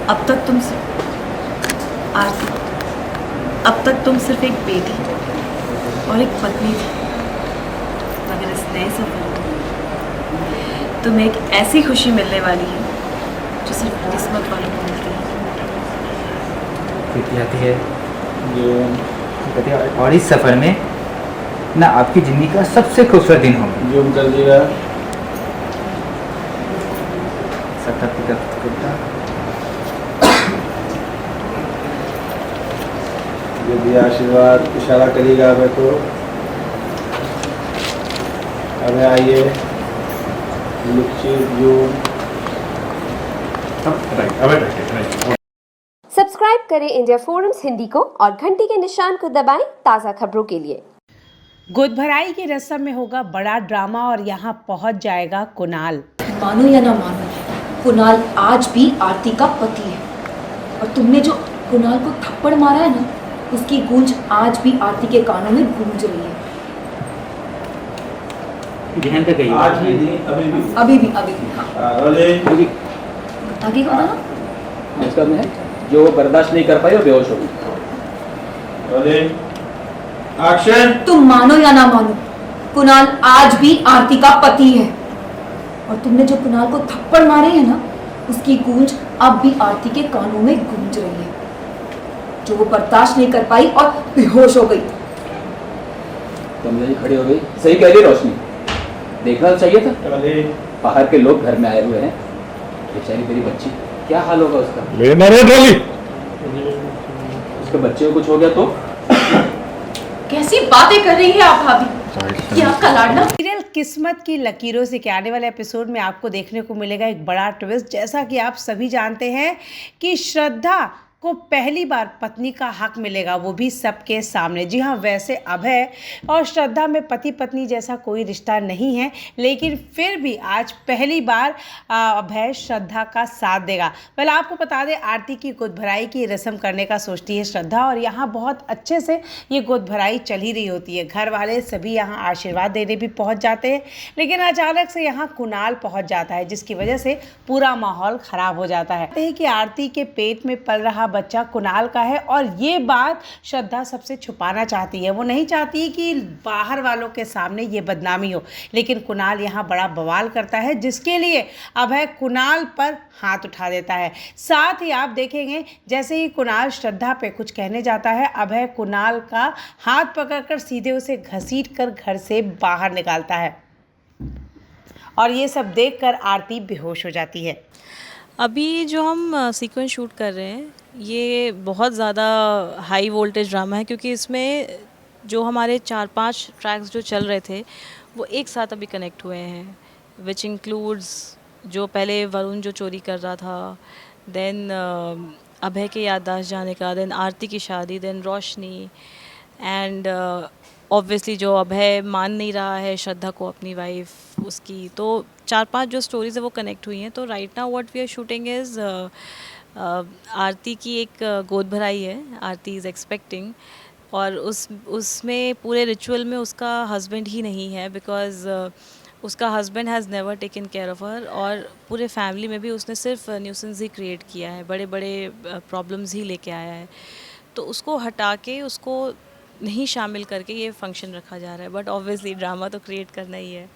अब तक तुम सिर्फ आरती, अब तक तुम सिर्फ एक बेटी और एक पत्नी थी, मगर इस नए सफर में तुम्हें एक ऐसी खुशी मिलने वाली है जो सिर्फ किस्मत वालों को मिलती है। कहती आती है कहती है, और इस सफर में ना आपकी जिंदगी का सबसे खूबसूरत दिन होगा। जूम कर दिया। सत्ता पिता कुत्ता यदि आशीर्वाद इशारा करेगा हमें तो हमें आइए सब्सक्राइब करें इंडिया फोरम्स हिंदी को और घंटी के निशान को दबाएं ताज़ा खबरों के लिए। गोद भराई की रस्म में होगा बड़ा ड्रामा और यहाँ पहुँच जाएगा कुणाल। मानो या ना मानो, कुणाल आज भी आरती का पति है और तुमने जो कुणाल को थप्पड़ मारा है ना, उसकी गूंज आज भी आरती के कानों में गूंज रही है। ध्यान से कहिए। आज भी नहीं, अभी भी। अभी भी हाँ। आगे का बताना। इसका में है जो बर्दाश्त नहीं कर पाई और बेहोश हो गई। एक्शन। तुम मानो या ना मानो, कुणाल आज भी आरती का पति है और तुमने जो कुणाल को थप्पड़ मारे हैं ना, उसकी गूंज अब भी आरती के कानों में गूंज रही है, जो वो बर्दाश्त नहीं कर पाई और बेहोश हो गई। तुमने खड़ी हो गई। सही कह रही रोशनी, देखना तो चाहिए था। बाहर के लोग घर में आए हुए हैं, बेचारी मेरी बच्ची, क्या हाल होगा उसका। उसके बच्चे को कुछ हो गया तो कैसी बातें कर रही है आप भाभी, ये आपका लाडला। सीरियल किस्मत की लकीरों से के आने वाले एपिसोड में आपको देखने को मिलेगा एक बड़ा ट्विस्ट। जैसा कि आप सभी जानते हैं कि श्रद्धा को पहली बार पत्नी का हक मिलेगा, वो भी सबके सामने। जी हाँ, वैसे अभय और श्रद्धा में पति पत्नी जैसा कोई रिश्ता नहीं है, लेकिन फिर भी आज पहली बार अभय श्रद्धा का साथ देगा। पहले आपको बता दें, आरती की गोद भराई की रस्म करने का सोचती है श्रद्धा और यहाँ बहुत अच्छे से ये गोद भराई चल ही रही होती है। घर वाले सभी यहाँ आशीर्वाद देने भी पहुँच जाते हैं, लेकिन अचानक से यहाँ कुणाल पहुँच जाता है, जिसकी वजह से पूरा माहौल ख़राब हो जाता है कि आरती के पेट में पल रहा बच्चा कुणाल का है और ये बात श्रद्धा सबसे छुपाना चाहती है। वो नहीं चाहती कि बाहर वालों के सामने ये बदनामी हो, लेकिन कुणाल यहाँ बड़ा बवाल करता है, जिसके लिए अभय कुणाल पर हाथ उठा देता है। साथ ही आप देखेंगे जैसे ही कुणाल श्रद्धा पे कुछ कहने जाता है, अभय कुणाल का हाथ पकड़कर सीधे उसे घसीट कर घर से बाहर निकालता है और ये सब देखकर आरती बेहोश हो जाती है। अभी जो हम सीक्वेंस शूट कर रहे हैं ये बहुत ज़्यादा हाई वोल्टेज ड्रामा है, क्योंकि इसमें जो हमारे 4-5 ट्रैक्स जो चल रहे थे वो एक साथ अभी कनेक्ट हुए हैं, विच इंक्लूड्स जो पहले वरुण जो चोरी कर रहा था, देन अभय के याददाश्त जाने का, देन आरती की शादी, देन रोशनी, एंड ऑब्वियसली जो अभय मान नहीं रहा है श्रद्धा को अपनी वाइफ उसकी। तो 4-5 जो स्टोरीज है वो कनेक्ट हुई हैं। तो right now what we are shooting is Aarti की एक गोद भराई है, आरती इज़ एक्सपेक्टिंग, और उसमें पूरे रिचुअल में उसका हस्बैंड ही नहीं है, बिकॉज़ उसका husband has never taken care of her, और पूरे फैमिली में भी उसने सिर्फ न्यूसेंस ही क्रिएट किया है, बड़े बड़े प्रॉब्लम्स ही लेके आया है। तो उसको हटा के, उसको नहीं शामिल करके ये फंक्शन रखा जा रहा है। बट ऑब्वियसली ड्रामा तो क्रिएट करना ही है,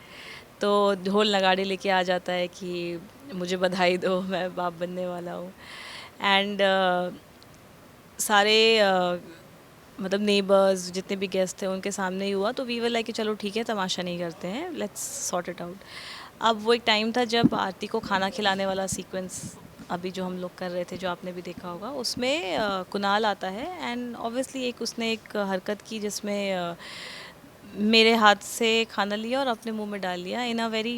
तो ढोल नगाड़े लेके आ जाता है कि मुझे बधाई दो, मैं बाप बनने वाला हूँ। एंड सारे मतलब नेबर्स जितने भी गेस्ट थे उनके सामने ही हुआ, तो वी वर लाइक कि चलो ठीक है, तमाशा नहीं करते हैं, लेट्स सॉर्ट इट आउट। अब वो एक टाइम था जब आरती को खाना खिलाने वाला सीक्वेंस अभी जो हम लोग कर रहे थे, जो आपने भी देखा होगा, उसमें कुणाल आता है एंड ऑब्वियसली उसने एक हरकत की जिसमें मेरे हाथ से खाना लिया और अपने मुंह में डाल लिया इन अ वेरी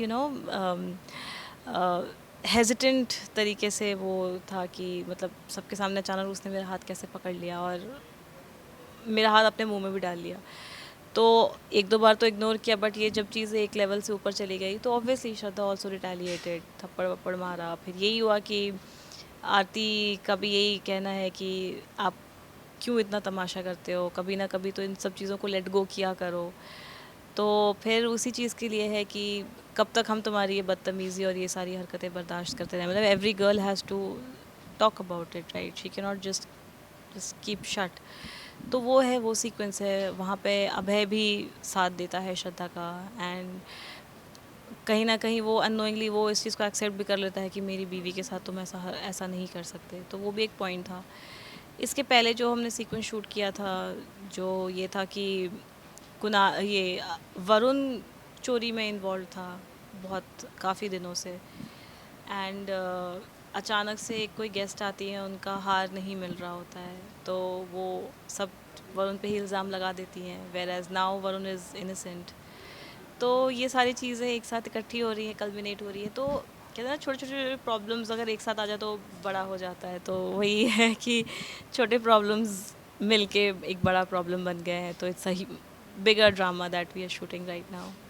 हेजिटेंट तरीके से। वो था कि मतलब सबके सामने अचानक उसने मेरा हाथ कैसे पकड़ लिया और मेरा हाथ अपने मुंह में भी डाल लिया। तो 1-2 बार तो इग्नोर किया, बट ये जब चीज़ें एक लेवल से ऊपर चली गई तो ऑब्वियसली श्रद्धा ऑल्सो रिटेलिएटेड, थप्पड़ वप्पड़ मारा। फिर यही हुआ कि आरती का भी यही कहना है कि आप क्यों इतना तमाशा करते हो, कभी ना कभी तो इन सब चीज़ों को लेट गो किया करो। तो फिर उसी चीज़ के लिए है कि कब तक हम तुम्हारी ये बदतमीज़ी और ये सारी हरकतें बर्दाश्त करते रहें। मतलब every girl has to talk about it, right? She can not just keep shut. तो वो है, वो सीक्वेंस है। वहाँ पे अभय भी साथ देता है श्रद्धा का, एंड कहीं ना कहीं वो अननोइंगली वो इस चीज़ को एक्सेप्ट भी कर लेता है कि मेरी बीवी के साथ तुम ऐसा नहीं कर सकते। तो वो भी एक पॉइंट था। इसके पहले जो हमने सीक्वेंस शूट किया था, जो ये था कि वरुण चोरी में इन्वॉल्व था बहुत काफ़ी दिनों से, एंड अचानक से कोई गेस्ट आती है, उनका हार नहीं मिल रहा होता है, तो वो सब वरुण पे ही इल्ज़ाम लगा देती हैं, whereas now Varun is innocent. तो ये सारी चीज़ें एक साथ इकट्ठी हो रही हैं, कल्मिनेट हो रही है। तो कहते हैं ना, छोटे छोटे प्रॉब्लम्स अगर एक साथ आ जाए तो बड़ा हो जाता है। तो वही है कि छोटे प्रॉब्लम्स मिलके एक बड़ा प्रॉब्लम बन गए हैं। तो it's a bigger drama that we are shooting right now.